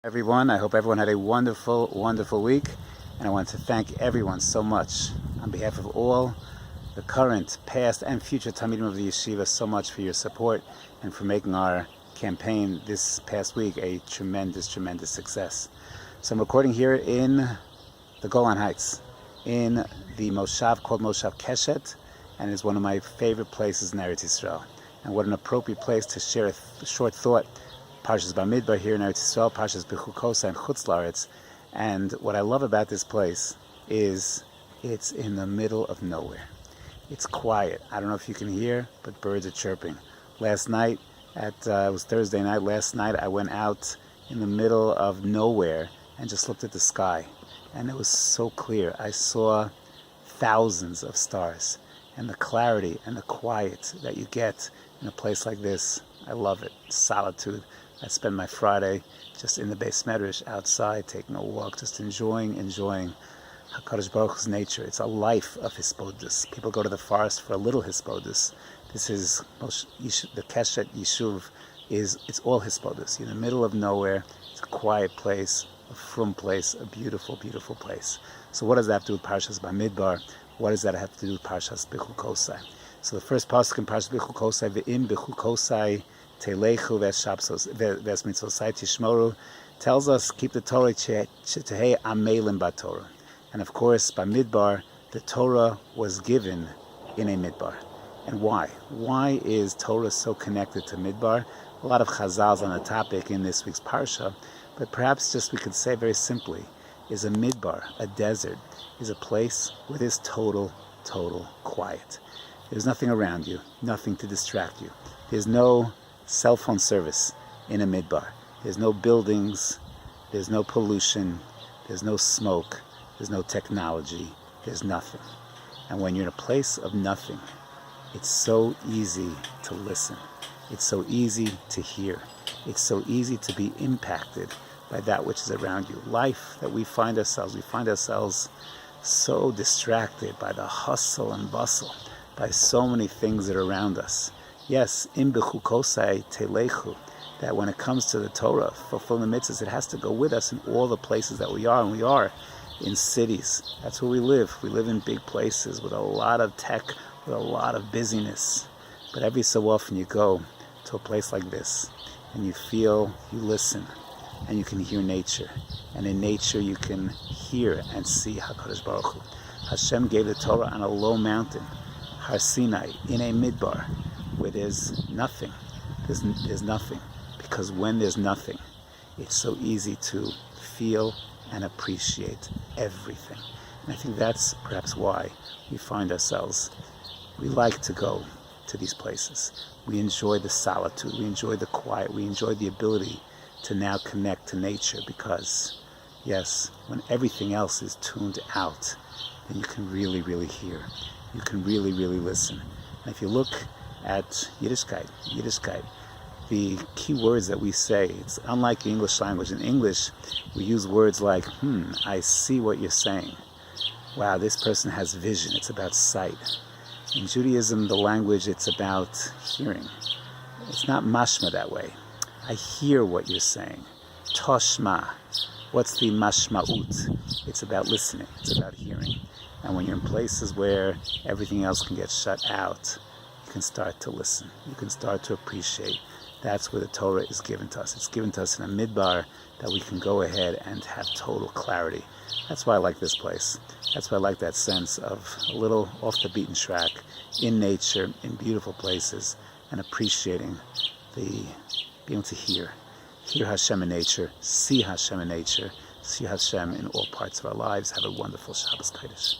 Everyone, I hope everyone had a wonderful, wonderful week, and I want to thank everyone so much on behalf of all the current, past, and future Talmidim of the Yeshiva, so much for your support and for making our campaign this past week a tremendous, tremendous success. So I'm recording here in the Golan Heights, in the Moshav called Moshav Keshet, and it's one of my favorite places in Eretz Yisrael. And what an appropriate place to share a short thought. Parshas Bamidbar here in Eretz Yisrael, Parshas Bechukosai and Chutz La'aretz. And what I love about this place is it's in the middle of nowhere. It's quiet. I don't know if you can hear, but birds are chirping. Last night, it was Thursday night, last night I went out in the middle of nowhere and just looked at the sky. And it was so clear. I saw thousands of stars. And the clarity and the quiet that you get in a place like this, I love it. Solitude. I spend my Friday just in the Beis Medrash outside, taking a walk, just enjoying HaKadosh Baruch Hu's nature. It's a life of Hisbodus. People go to the forest for a little Hisbodus. This is the Keshet Yishuv. It's all Hisbodus. You're in the middle of nowhere. It's a quiet place, a frum place, a beautiful, beautiful place. So what does that have to do with Parshas Bamidbar? What does that have to do with Parshas Bechukosai? So the first pasuk in Parshas Bechukosai, Ve'im Bechukosai Telechu Vesmitzosai Tishmoru, tells us keep the Torah Chetehei Amelim Batorah. And of course, by Midbar, the Torah was given in a Midbar. And why? Why is Torah so connected to Midbar? A lot of chazals on the topic in this week's Parsha, but perhaps just we could say very simply, is a Midbar, a desert, is a place where there's total quiet. There's nothing around you, nothing to distract you. There's no cell phone service in a Midbar. There's no buildings, there's no pollution, there's no smoke, there's no technology, there's nothing. And when you're in a place of nothing, it's so easy to listen. It's so easy to hear. It's so easy to be impacted by that which is around you. Life that we find ourselves so distracted by the hustle and bustle, by so many things that are around us. Yes, im bechukosai telechu, that when it comes to the Torah, fulfilling the mitzvahs, it has to go with us in all the places that we are, and we are in cities. That's where we live. We live in big places with a lot of tech, with a lot of busyness. But every so often you go to a place like this, and you feel, you listen, and you can hear nature. And in nature you can hear and see HaKadosh Baruch Hu. Hashem gave the Torah on a low mountain, Har Sinai, in a midbar, where there's nothing. There's nothing. Because when there's nothing, it's so easy to feel and appreciate everything. And I think that's perhaps why we find ourselves, we like to go to these places. We enjoy the solitude, we enjoy the quiet, we enjoy the ability to now connect to nature, because yes, when everything else is tuned out, then you can really, really hear. You can really, really listen. And if you look at Yiddishkeit, the key words that we say, it's unlike the English language. In English, we use words like, I see what you're saying. Wow, this person has vision. It's about sight. In Judaism, the language, it's about hearing. It's not mashma that way. I hear what you're saying. Toshma. What's the mashma'ut? It's about listening. It's about hearing. And when you're in places where everything else can get shut out, you can start to listen. You can start to appreciate. That's where the Torah is given to us. It's given to us in a midbar that we can go ahead and have total clarity. That's why I like this place. That's why I like that sense of a little off the beaten track, in nature, in beautiful places, and appreciating being able to hear Hashem in nature, see Hashem in nature, see Hashem in all parts of our lives. Have a wonderful Shabbos Kodesh.